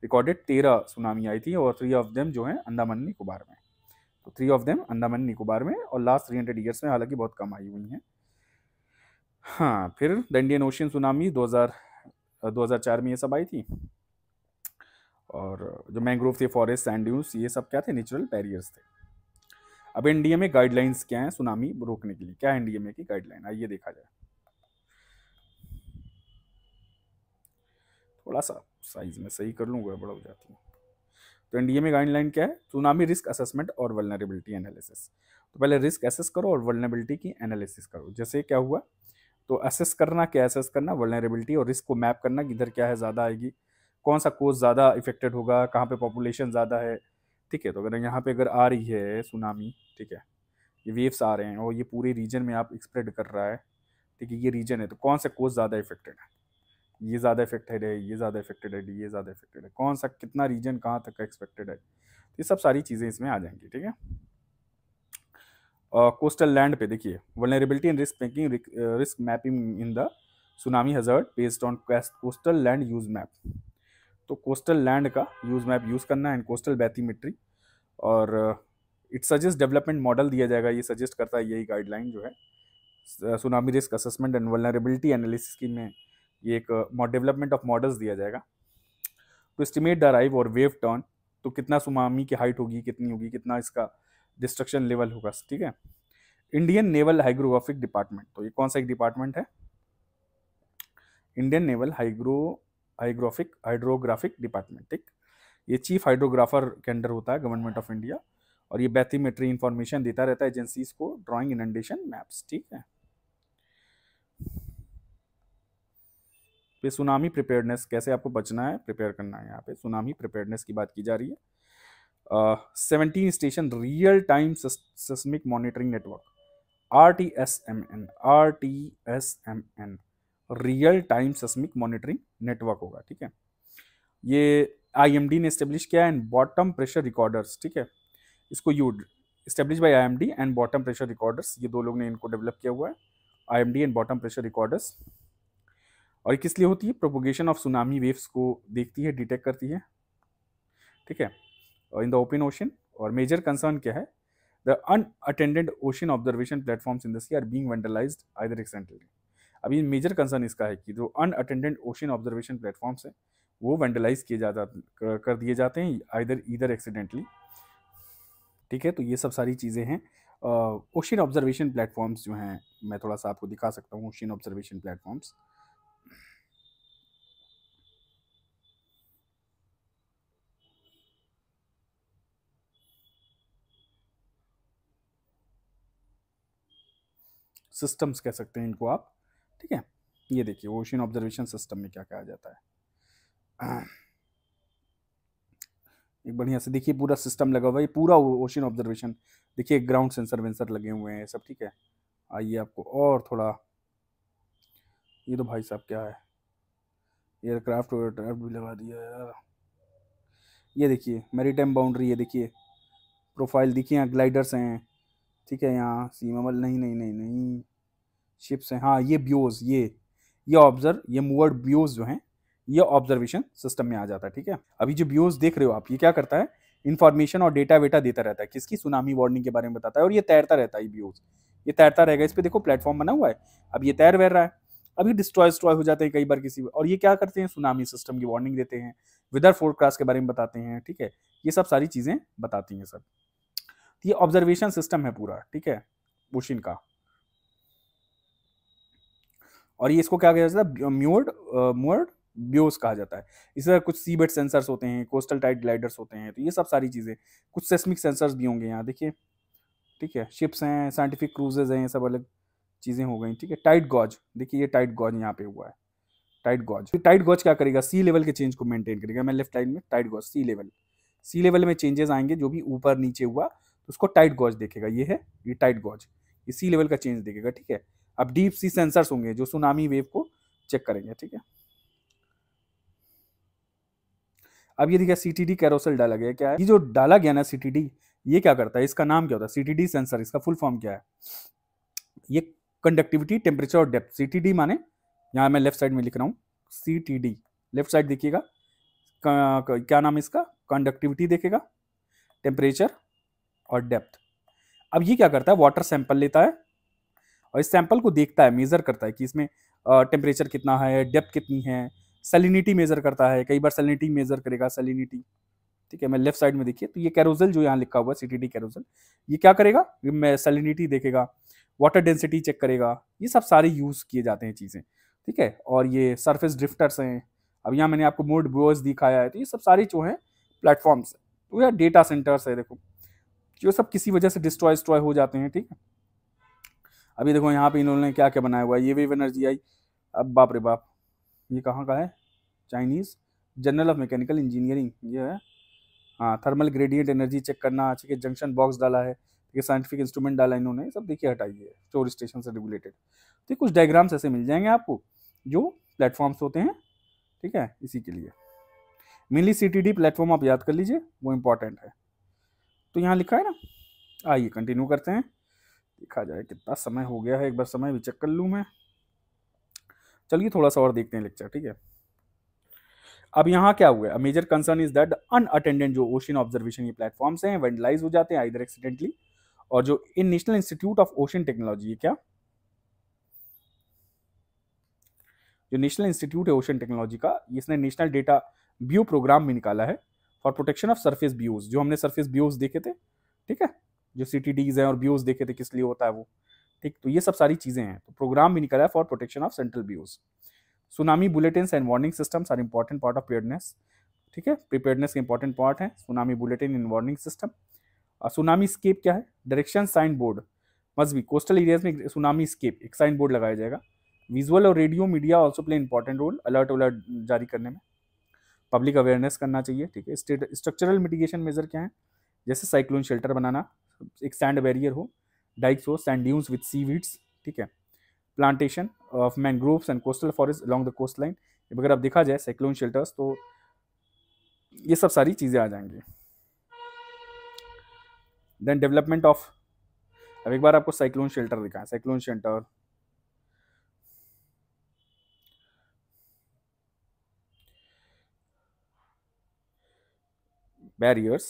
recorded 13 tsunami आई थी, और 3 ऑफ देम जो है अंडमान निकोबार में, तो 3 ऑफ देम अंडमान निकोबार में, और लास्ट 300 ईयर्स में हालांकि बहुत कम आई हुई हैं। हाँ, फिर द इंडियन ओशन सुनामी 2004 में ये सब आई थी, और जो मैंग्रोव थे, फॉरेस्ट, सैंड ड्यून्स, ये सब क्या थे, नेचुरल बैरियर्स थे। अब इंडिया में गाइडलाइंस क्या है सुनामी रोकने के लिए, क्या है इंडिया में की गाइडलाइन, आइए देखा जाए। थोड़ा सा साइज में सही कर लूँगा, बड़ा हो जाती है। तो इंडिया में गाइडलाइन क्या है, सुनामी रिस्क असेसमेंट और वल्नरेबिलिटी एनालिसिस। तो पहले रिस्क असेस करो और वल्नरेबिलिटी की एनालिसिस करो। जैसे क्या हुआ, तो असेस करना, क्या असेस करना, वल्नरेबिलिटी और रिस्क को मैप करना कि इधर क्या है, ज़्यादा आएगी, कौन सा कोस्ट ज़्यादा इफेक्टेड होगा, कहाँ पे पॉपुलेशन ज़्यादा है, ठीक है। तो अगर यहाँ पे अगर आ रही है सुनामी, ठीक है, ये वेव्स आ रहे हैं और ये पूरे रीजन में आप स्प्रेड कर रहा है, ठीक है, ये रीजन है, तो कौन सा कोस्ट ज़्यादा इफेक्टेड है, ये ज़्यादा इफेक्टेड है, ये ज़्यादा इफेक्टेड है, ये ज़्यादा इफेक्टेड है, कौन सा कितना रीजन कहाँ तक का एक्सपेक्टेड है, ये सब सारी चीज़ें इसमें आ जाएंगी, ठीक है। कोस्टल लैंड पे देखिए, vulnerability and risk making, risk mapping in the tsunami hazard based on coastal land use map. तो कोस्टल लैंड का यूज मैप यूज़ करना एंड कोस्टल बैथीमेट्री, और इट सजेस्ट डेवलपमेंट मॉडल दिया जाएगा, ये सजेस्ट करता है यही गाइडलाइन जो है tsunami risk assessment and vulnerability analysis की में, ये एक डेवलपमेंट ऑफ मॉडल्स दिया जाएगा टू एस्टिमेट द अराइव और वेव टर्न, तो कितना सुनामी की हाइट होगी, कितनी होगी, कितना इसका डिस्ट्रक्शन लेवल होगा, ठीक है। इंडियन नेवल हाइग्रोग्राफिक डिपार्टमेंट, तो ये कौन सा एक डिपार्टमेंट है, इंडियन नेवल हाइड्रोग्राफिक डिपार्टमेंट, ठीक। ये चीफ हाइड्रोग्राफर के अंडर होता है गवर्नमेंट ऑफ इंडिया, और ये बैथीमेट्री इंफॉर्मेशन देता रहता है एजेंसीज को, ड्राइंग इनंडेशन मैप्स, ठीक है। फिर सुनामी प्रिपेयर्डनेस, कैसे आपको बचना है, प्रिपेयर करना है, यहाँ पे सुनामी प्रिपेयर्डनेस की बात की जा रही है। 17 station real time seismic monitoring network, RTSMN real time seismic monitoring network होगा, ठीक है। ये IMD ने इस्टेब्लिश किया एंड बॉटम प्रेशर रिकॉर्डर्स, ठीक है, इसको establish by IMD and bottom pressure recorders, ये दो लोग ने इनको डेवलप किया हुआ है, IMD and bottom pressure recorders. और ये किस लिए होती है, प्रोपोगेशन ऑफ सुनामी वेव्स को देखती है, डिटेक्ट करती है, ठीक है, इन द ओपन ओशन। और मेजर कंसर्न क्या है, the unattended ocean observation platforms in the sea are being vandalised either accidentally. अभी मेजर कंसर्न इसका है कि जो अनअटेंडेड ओशन ऑब्जर्वेशन प्लेटफॉर्म्स हैं वो वेंडलाइज किए कर दिए जाते हैं ईदर एक्सीडेंटली, ठीक है। तो ये सब सारी चीज़ें हैं। ओशन ऑब्जर्वेशन प्लेटफॉर्म्स जो हैं, मैं थोड़ा सा आपको दिखा सकता हूँ ओशन ऑब्जर्वेशन प्लेटफॉर्म्स। सिस्टम्स कह सकते हैं इनको आप, ठीक है। ये देखिए ओशन ऑब्जर्वेशन सिस्टम में क्या कहा जाता है, एक बढ़िया से देखिए पूरा सिस्टम लगा हुआ है, ये पूरा ओशन ऑब्जर्वेशन, देखिए ग्राउंड सेंसर वेंसर लगे हुए हैं सब, ठीक है। आइए आपको और थोड़ा, ये तो भाई साहब क्या है, एयरक्राफ्ट भी लगा दिया यार। ये देखिए मैरीटाइम बाउंड्री, ये देखिए प्रोफाइल देखिए, यहाँ ग्लाइडर्स हैं, ठीक है, यहाँ सीमामल नहीं नहीं नहीं नहीं, शिप्स हैं, हाँ ये ब्यूज, ये ऑब्जर्व, ये मूवर्ड ब्यूज जो हैं ये ऑब्जर्वेशन सिस्टम में आ जाता है, ठीक है। अभी जो ब्यूज देख रहे हो आप, ये क्या करता है, इन्फॉर्मेशन और डेटा वेटा देता रहता है, किसकी, सुनामी वार्निंग के बारे में बताता है, और ये तैरता रहता है ब्यूज, ये तैरता रहेगा, इस पर देखो प्लेटफॉर्म बना हुआ है, अब ये तैर वैर रहा है, अभी डिस्ट्रॉय हो जाते हैं कई बार किसी, और ये क्या करते हैं, सुनामी सिस्टम की वार्निंग देते हैं, वेदर फोरकास्ट के बारे में बताते हैं, ठीक है, ये सब सारी चीजें बताती हैं सब। ये ऑब्जर्वेशन सिस्टम है पूरा, ठीक है, ओशन का। और ये इसको क्या कहा जाता है, म्यूर्ड ब्योस कहा जाता है। इस तरह कुछ सीबेड सेंसर्स होते हैं, कोस्टल टाइड ग्लाइडर्स होते हैं, तो ये सब सारी चीज़ें, कुछ सेस्मिक सेंसर्स भी होंगे यहाँ देखिए, ठीक है, शिप्स हैं, साइंटिफिक क्रूजेज हैं, ये सब अलग चीज़ें हो गई, ठीक है। टाइड गॉज, देखिए ये टाइड गॉज यहाँ पे हुआ है, टाइड गॉज क्या करेगा, सी लेवल के चेंज को मेंटेन करेगा। मैं लेफ्ट लाइन में टाइड गॉज, सी लेवल में चेंजेस आएंगे, जो भी ऊपर नीचे हुआ तो उसको टाइड गॉज देखेगा, ये है ये टाइड गॉज, ये सी लेवल का चेंज देखेगा, ठीक है। अब डीप सी सेंसर्स होंगे जो सुनामी वेव को चेक करेंगे, ठीक है। अब ये देखिए सीटीडी कैरोसेल डाला गया, क्या है ये जो डाला गया ना सीटीडी, ये क्या करता है, इसका नाम क्या होता है, सीटीडी सेंसर, इसका फुल फॉर्म क्या है, ये कंडक्टिविटी, टेम्परेचर और डेप्थ, सीटीडी माने, यहाँ मैं लेफ्ट साइड में लिख रहा हूँ सीटीडी, लेफ्ट साइड देखिएगा, क्या नाम है इसका, कंडक्टिविटी देखेगा, टेम्परेचर और डेप्थ। अब ये क्या करता है, वाटर सैंपल लेता है और इस सैंपल को देखता है, मेजर करता है कि इसमें टेम्परेचर कितना है, डेप्थ कितनी है, सैलिनिटी मेजर करता है, कई बार सैलिनिटी मेजर करेगा, सैलिनिटी, ठीक है। मैं लेफ्ट साइड में देखिए, तो ये कैरोसेल जो यहाँ लिखा हुआ है सीटीडी कैरोसेल, ये क्या करेगा, मैं सैलिनिटी देखेगा, वाटर डेंसिटी चेक करेगा, ये सब सारे यूज किए जाते हैं चीजें, ठीक है। और ये सरफेस ड्रिफ्टर्स हैं, अब यहाँ मैंने आपको मोड ब्यूअर्स दिखाया है, तो ये सब सारी जो है प्लेटफॉर्म्स है, तो यार डेटा सेंटर्स है, देखो जो सब किसी वजह से डिस्ट्रॉय हो जाते हैं, ठीक है। अभी देखो यहाँ पे इन्होंने क्या क्या बनाया हुआ है, ये वेव एनर्जी आई, अब बाप रे बाप, ये कहाँ का है, Chinese journal of mechanical engineering, ये है, हाँ, थर्मल ग्रेडियंट एनर्जी चेक करना, ठीक है, जंक्शन बॉक्स डाला है, ठीक है, साइंटिफिक इंस्ट्रूमेंट डाला इन्होंने, सब देखिए हटाइए, स्टोर स्टेशन से रेगुलेटेड, तो कुछ डायग्राम्स ऐसे मिल जाएंगे आपको जो प्लेटफॉर्म्स होते हैं, ठीक है, इसी के लिए मेनली सीटीडी प्लेटफॉर्म आप याद कर लीजिए, वो इंपॉर्टेंट है। तो यहाँ लिखा है ना, आइए कंटिन्यू करते हैं, देखा जाए कितना समय हो गया है, एक बार समय भी चेक कर लूँ मैं, चलिए थोड़ा सा और देखते हैं लेक्चर, ठीक है। अब यहाँ क्या हुआ है, major concern is that unattended जो ओशन ऑब्जर्वेशन ये प्लेटफॉर्म्स हैं वेंडलाइज हो जाते हैं आइदर एक्सीडेंटली, और जो in National Institute of Ocean Technology, ये क्या, जो नेशनल इंस्टीट्यूट है ओशन टेक्नोलॉजी का, इसने नेशनल डेटा व्यू प्रोग्राम भी निकाला है for protection of surface views, जो हमने सरफेस व्यूज देखे थे, ठीक है, जो सीटीडीज हैं और व्यूज देखे थे किस लिए होता है वो, ठीक, तो ये सब सारी चीजें हैं, तो प्रोग्राम भी निकाला है for protection of central views. Tsunami bulletin and warning systems are important part of preparedness, ठीक है, प्रिपेयर्डनेस के इंपॉर्टेंट पार्ट है tsunami bulletin and warning system. और सुनामी स्केप क्या है, direction signboard must be, coastal areas में tsunami escape एक signboard लगाया जाएगा, विजुअल और radio media also play important role alert alert जारी करने में, पब्लिक अवेयरनेस करना चाहिए, ठीक है। स्ट्रक्चरल मिटिगेशन मेजर क्या है, जैसे साइक्लोन शेल्टर बनाना, एक सैंड बैरियर हो, डाइक्स हो, सैंड ड्यून्स विद सीवीड्स, ठीक है, plantation of mangroves and coastal forest along the coastline, अगर आप देखा जाए साइक्लोन शेल्टर्स, तो ये सब सारी चीज़ें आ जाएंगी। देन डेवलपमेंट ऑफ, अब एक बार आपको साइक्लोन शेल्टर दिखाएं, cyclone shelter, barriers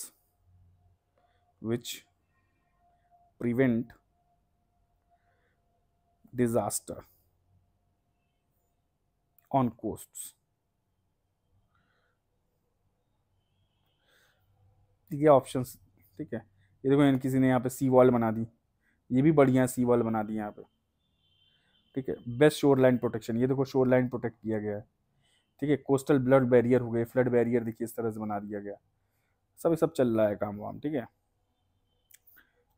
which prevent disaster on coasts, ये ऑप्शंस, ठीक है। ये देखो किसी ने यहाँ पे सी वॉल बना दी, ये भी बढ़िया सी वॉल बना दी यहाँ पे, ठीक है। बेस्ट शोर लाइन प्रोटेक्शन, ये देखो शोर लाइन प्रोटेक्ट किया गया है, ठीक है। कोस्टल ब्लड बैरियर हो गए, फ्लड बैरियर देखिए इस तरह से बना दिया गया, सब चल रहा है काम वाम, ठीक है।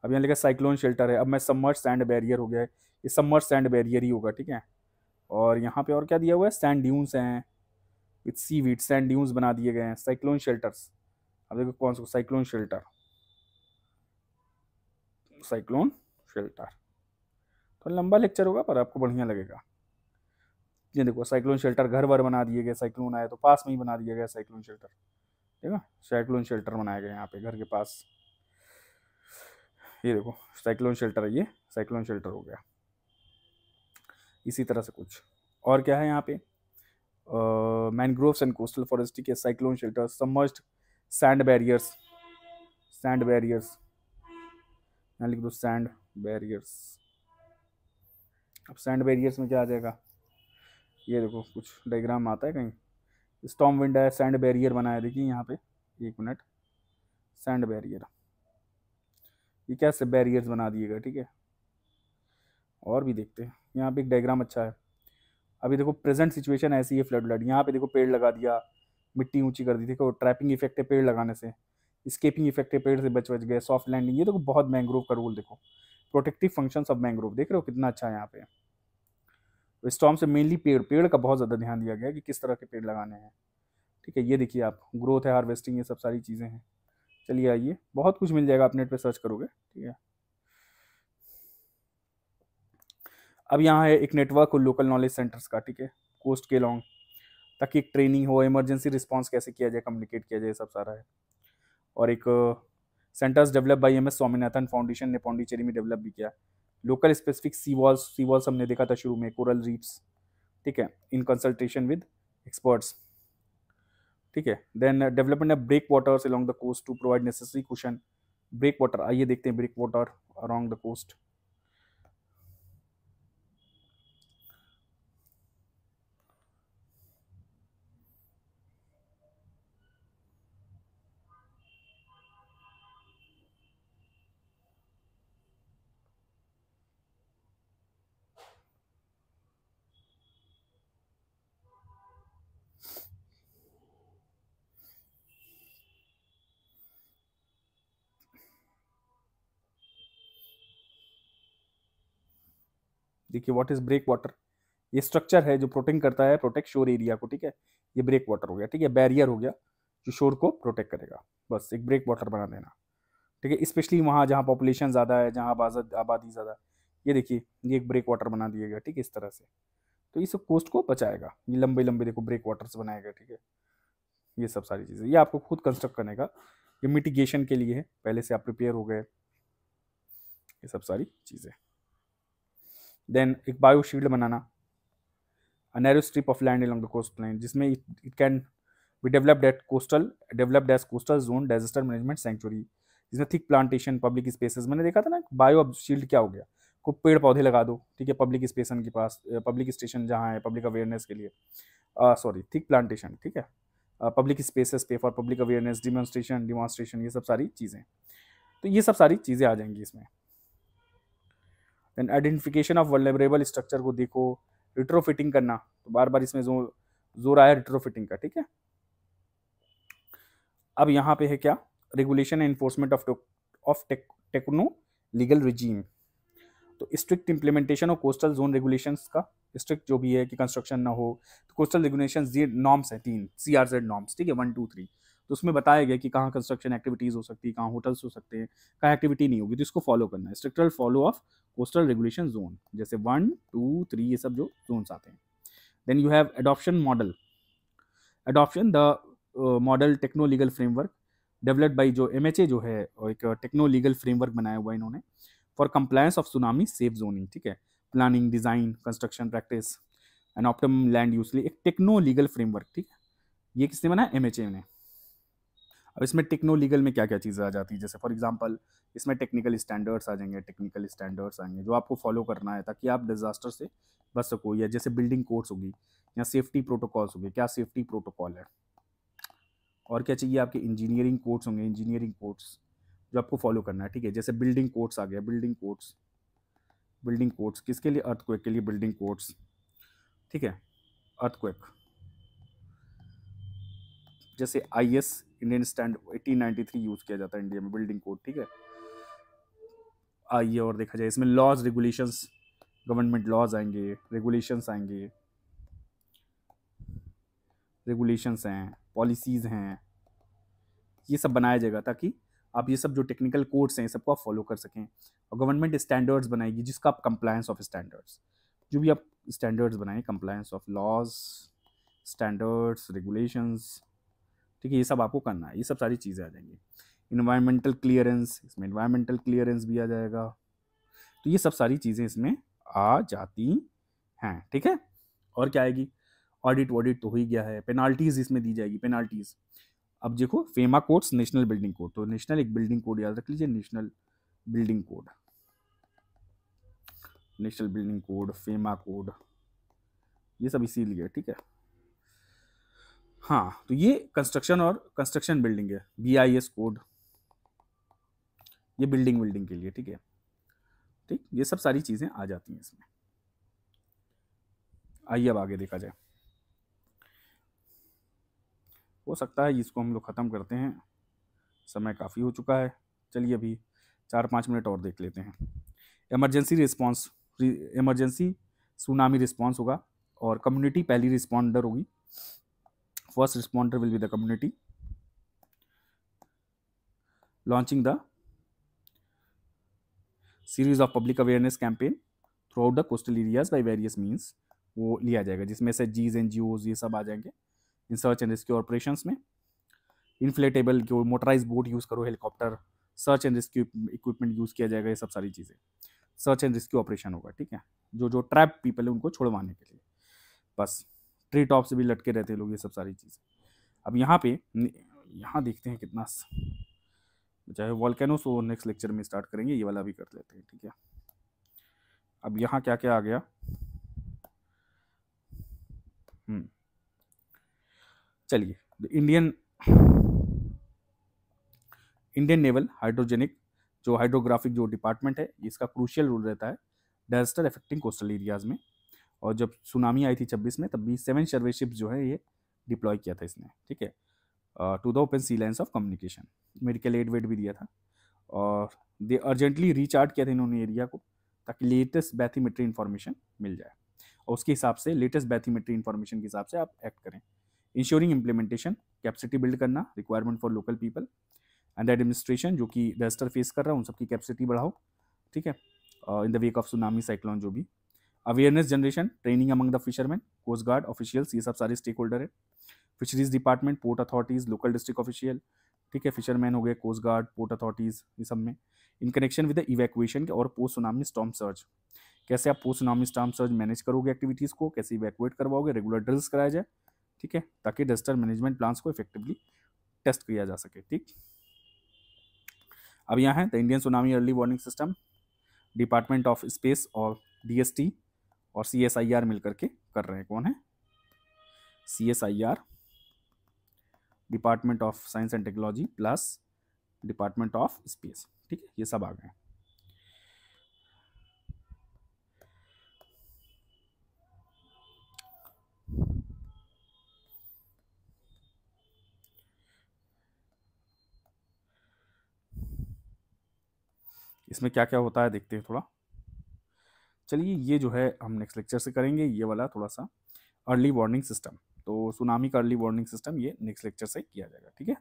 अब यहाँ लिखा साइक्लोन शेल्टर है, अब मैं सबमर्ज सैंड बैरियर हो गया है, ये सबमर्ज सैंड बैरियर ही होगा, ठीक है। और यहाँ पे और क्या दिया हुआ है, सैंड ड्यून्स हैं विथ सीवीड, सैंड ड्यून्स बना दिए गए हैं, साइक्लोन शेल्टर्स। अब देखो कौन सा साइक्लोन शेल्टर, साइक्लोन शेल्टर, तो लंबा लेक्चर होगा पर आपको बढ़िया लगेगा। ये देखो साइक्लोन शेल्टर, घर वर बना दिए गए, साइक्लोन आए तो पास में ही बना दिया गया साइक्लोन शेल्टर, ठीक है, साइक्लोन शेल्टर बनाया गया यहाँ पे घर के पास। ये देखो साइक्लोन शेल्टर है, ये साइक्लोन शेल्टर हो गया। इसी तरह से कुछ और क्या है यहाँ पे, मैनग्रोव्स एंड कोस्टल फॉरेस्ट, ठीक है, cyclone shelter, submerged sand barriers, sand barriers, यहाँ लिख दो सैंड बैरियर्स। अब सैंड बैरियर्स में क्या आ जाएगा, ये देखो कुछ डायग्राम आता है कहीं, स्टॉर्म विंड है, सैंड बैरियर बनाया, देखिए यहाँ पे, एक मिनट, सैंड बैरियर, ये क्या से बैरियर्स बना दिएगा, ठीक है। और भी देखते हैं, यहाँ पे एक डायग्राम अच्छा है। अभी देखो प्रेजेंट सिचुएशन ऐसी है, फ्लड, यहाँ पे देखो पेड़ लगा दिया, मिट्टी ऊंची कर दी, देखो ट्रैपिंग इफेक्ट है पेड़ लगाने से, स्केपिंग इफेक्ट है पेड़ से बच गए, सॉफ्ट लैंडिंग, ये देखो बहुत मैंग्रोव का रोल देखो, प्रोटेक्टिव फंक्शन ऑफ मैंग्रोव, देख रहे हो कितना अच्छा है यहाँ पे। तो स्टॉर्म से मेनली पेड़ का बहुत ज़्यादा ध्यान दिया गया है कि किस तरह के पेड़ लगाने हैं, ठीक है। ये देखिए आप, ग्रोथ है, हार्वेस्टिंग, ये सब सारी चीज़ें हैं। चलिए आइए, बहुत कुछ मिल जाएगा, आप नेट पे सर्च करोगे, ठीक है। अब यहाँ है एक नेटवर्क और लोकल नॉलेज सेंटर्स का, ठीक है, कोस्ट के लॉन्ग, ताकि एक ट्रेनिंग हो, इमरजेंसी रिस्पांस कैसे किया जाए, कम्युनिकेट किया जाए, सब सारा है। और एक centres develop by M S Swaminathan foundation ने पौंडीचेरी में डेवलप भी किया। लोकल स्पेसिफिक सी वॉल्स हमने देखा था शुरू में, कोरल रीफ्स, ठीक है, इन कंसल्टेशन विद एक्सपर्ट्स, ठीक है। Then development of breakwaters along the coast to provide necessary cushion, breakwater, आइए देखते हैं breakwater along the coast. देखिए व्हाट इज ब्रेक वाटर, ये स्ट्रक्चर है जो प्रोटेक्ट करता है, प्रोटेक्ट शोर एरिया को, ठीक है। ये ब्रेक वाटर हो गया, ठीक है, बैरियर हो गया जो शोर को प्रोटेक्ट करेगा, बस एक ब्रेक वाटर बना देना, ठीक है। स्पेशली वहाँ जहाँ पॉपुलेशन ज़्यादा है, जहाँ आबादी ज़्यादा है, ये देखिए ये एक ब्रेक वाटर बना दिया गया, ठीक है, इस तरह से। तो इस कोस्ट को बचाएगा, ये लंबे लंबे देखो ब्रेक वाटर्स बनाएगा, ठीक है। ये सब सारी चीज़ें, ये आपको खुद कंस्ट्रक्ट करने का, ये मिटिगेशन के लिए है, पहले से आप प्रिपेयर हो गए, ये सब सारी चीज़ें। देन एक बायोशील्ड बनाना, a narrow strip of land along the coastline, जिसमें it can be developed as coastal zone disaster management sanctuary, जिसमें थिक प्लांटेशन, पब्लिक स्पेसेस, मैंने देखा था ना बायो शील्ड क्या हो गया, को पेड़ पौधे लगा दो, ठीक है, पब्लिक स्टेशन के पास, पब्लिक स्टेशन जहाँ है पब्लिक अवेयरनेस के लिए, सॉरी थिक प्लांटेशन, ठीक है, पब्लिक स्पेसेस पे फॉर पब्लिक अवेयरनेस, डिमॉन्स्ट्रेशन, ये सब सारी चीज़ें, तो ये सब सारी चीज़ें आ जाएंगी इसमें। Then identification of vulnerable structure को देखो, रिट्रोफिटिंग करना, तो बार बार इसमें जोर आया रिट्रोफिटिंग का, ठीक है। अब यहाँ पे है क्या, regulation and enforcement of techno legal regime, तो strict implementation of coastal zone regulations का, स्ट्रिक्ट जो भी है कि कंस्ट्रक्शन ना हो, तो कोस्टल रेगुलेशन नॉर्म्स है 3 CRZ नॉर्म्स, ठीक है, 1 2 3, तो उसमें बताया गया कि कहाँ कंस्ट्रक्शन एक्टिविटीज़ हो सकती है, कहाँ होटल्स हो सकते हैं, कहाँ एक्टिविटी नहीं होगी, तो इसको फॉलो करना है, strictly follow of coastal regulation zone, जैसे 1 2 3 ये सब जो जोन्स आते हैं। Then you have adoption the model techno legal framework developed by, जो MHA जो है एक टेक्नो लीगल फ्रेमवर्क बनाया हुआ है इन्होंने for compliance of tsunami safe zoning, ठीक है, planning, design, construction practice and optimum land use, एक टेक्नो लीगल फ्रेमवर्क, ठीक है, ये किसने बनाया, MHA ने। अब इसमें टेक्नो लीगल में क्या क्या चीज़ें आ जाती है, जैसे फॉर एग्जांपल इसमें टेक्निकल स्टैंडर्ड्स आ जाएंगे, टेक्निकल स्टैंडर्ड्स आएंगे जो आपको फॉलो करना है ताकि आप डिजास्टर से बच सको, या जैसे बिल्डिंग कोड्स होगी या सेफ्टी प्रोटोकॉल्स होंगे, क्या सेफ्टी प्रोटोकॉल है, और क्या चाहिए आपके इंजीनियरिंग कोड्स होंगे, इंजीनियरिंग कोड्स जो आपको फॉलो करना है, ठीक है, जैसे बिल्डिंग कोड्स आ गया, बिल्डिंग कोड्स किसके लिए, अर्थक्वेक के लिए बिल्डिंग कोड्स, ठीक है, अर्थक्वेक, जैसे IS इंडियन स्टैंड 1893 यूज किया जाता है इंडिया में बिल्डिंग कोड, ठीक है। आइए और देखा जाए इसमें लॉज रेगुलेशंस, गवर्नमेंट लॉज आएंगे, रेगुलेशंस आएंगे, रेगुलेशंस हैं, पॉलिसीज हैं, ये सब बनाया जाएगा ताकि आप ये सब जो टेक्निकल कोड्स हैं ये सबको आप फॉलो कर सकें, और गवर्नमेंट स्टैंडर्ड्स बनाएगी जिसका आप कंप्लायंस ऑफ स्टैंडर्ड्स, जो भी आप स्टैंडर्ड्स बनाएं, compliance of laws, standards, regulations, ठीक है, ये सब आपको करना है, ये सब सारी चीज़ें आ जाएंगी। इन्वायरमेंटल क्लियरेंस, इसमें इन्वायरमेंटल क्लियरेंस भी आ जाएगा। तो ये सब सारी चीज़ें इसमें आ जाती हैं, ठीक है। और क्या आएगी, ऑडिट वॉडिट तो हो ही गया है, पेनाल्टीज इसमें दी जाएगी, पेनाल्टीज। अब देखो FEMA codes, national building code, तो नेशनल एक बिल्डिंग कोड याद रख लीजिए, national building code, national building code, FEMA code, ये सब इसीलिए, ठीक है। हाँ, तो ये कंस्ट्रक्शन और कंस्ट्रक्शन बिल्डिंग है, BIS कोड, ये बिल्डिंग बिल्डिंग के लिए, ठीक है। ठीक, ये सब सारी चीज़ें आ जाती हैं इसमें। आइए अब आगे देखा जाए। हो सकता है इसको हम लोग ख़त्म करते हैं, समय काफ़ी हो चुका है। चलिए अभी 4-5 मिनट और देख लेते हैं। Emergency response, emergency tsunami response होगा, और कम्युनिटी पहली रिस्पॉन्डर होगी। First responder will be the community, launching the series of public awareness campaign through out the coastal areas by various means, वो लिया जाएगा, जिसमें से जीज, NGOs ये सब आ जाएंगे in search and rescue operations में। इन्फ्लेटेबल जो मोटराइज बोट यूज़ करो, helicopter, search and rescue equipment use किया जाएगा, ये सब सारी चीज़ें सर्च एंड रेस्क्यू ऑपरेशन होगा, ठीक है। जो ट्रैप पीपल है उनको छुड़वाने के लिए, बस ट्री टॉप से भी लटके रहते हैं लोग, ये सब सारी चीज़ें। अब यहाँ पे यहाँ देखते हैं कितना चाहे वॉल्केनोस, वो नेक्स्ट लेक्चर में स्टार्ट करेंगे, ये वाला भी कर लेते हैं, ठीक है। अब यहाँ क्या क्या आ गया, चलिए इंडियन नेवल हाइड्रोजेनिक जो हाइड्रोग्राफिक जो डिपार्टमेंट है, इसका क्रूशियल रोल रहता है डिजास्टर अफेक्टिंग कोस्टल एरियाज में। और जब सुनामी आई थी 26 में, तब भी 7 सर्वे शिप्स जो है ये डिप्लॉय किया था इसने, ठीक है, to the open sea lines of communication. Medical aid वेड भी दिया था, और दे अर्जेंटली रिचार्ज किया था इन्होंने एरिया को, ताकि लेटेस्ट बैथीमेट्री इन्फॉर्मेशन मिल जाए, और उसके हिसाब से लेटेस्ट बैथीमेट्री इन्फॉर्मेशन के हिसाब से आप एक्ट करें। इंश्योरिंग इम्प्लीमेंटेशन, कैपेसिटी बिल्ड करना, requirement for local people and administration, जो कि डिजास्टर फेस कर रहा है उन सबकी कैपेसिटी बढ़ाओ, ठीक है, in the wake of tsunami, cyclone, जो भी। Awareness generation, training among the fisherman, coast guard officials, ये सब सारे स्टेक होल्डर है। Fisheries department, port authorities, local district official, ठीक है, फिशरमैन हो गए, कोस्ट गार्ड, पोर्ट अथॉरिटीज, ये सब में। In connection with the evacuation और पोस्ट सुनामी स्टॉर्म सर्ज, कैसे आप post tsunami storm surge manage करोगे एक्टिविटीज़ को, कैसे इवैक्यूएट करवाओगे, रेगुलर ड्रिल्स कराया जाए, ठीक है, ताकि डिजास्टर मैनेजमेंट प्लान्स को इफेक्टिवली टेस्ट किया जा सके, ठीक। अब यहाँ है the Indian tsunami early warning system, department of space और DST और CSIR मिलकर के कर रहे हैं। कौन है? CSIR, department of science and technology plus department of space, ठीक है, ये सब आ गए। इसमें क्या क्या होता है देखते हैं थोड़ा। चलिए ये जो है हम नेक्स्ट लेक्चर से करेंगे, ये वाला थोड़ा सा अर्ली वार्निंग सिस्टम, तो सुनामी का अर्ली वार्निंग सिस्टम ये नेक्स्ट लेक्चर से किया जाएगा, ठीक है।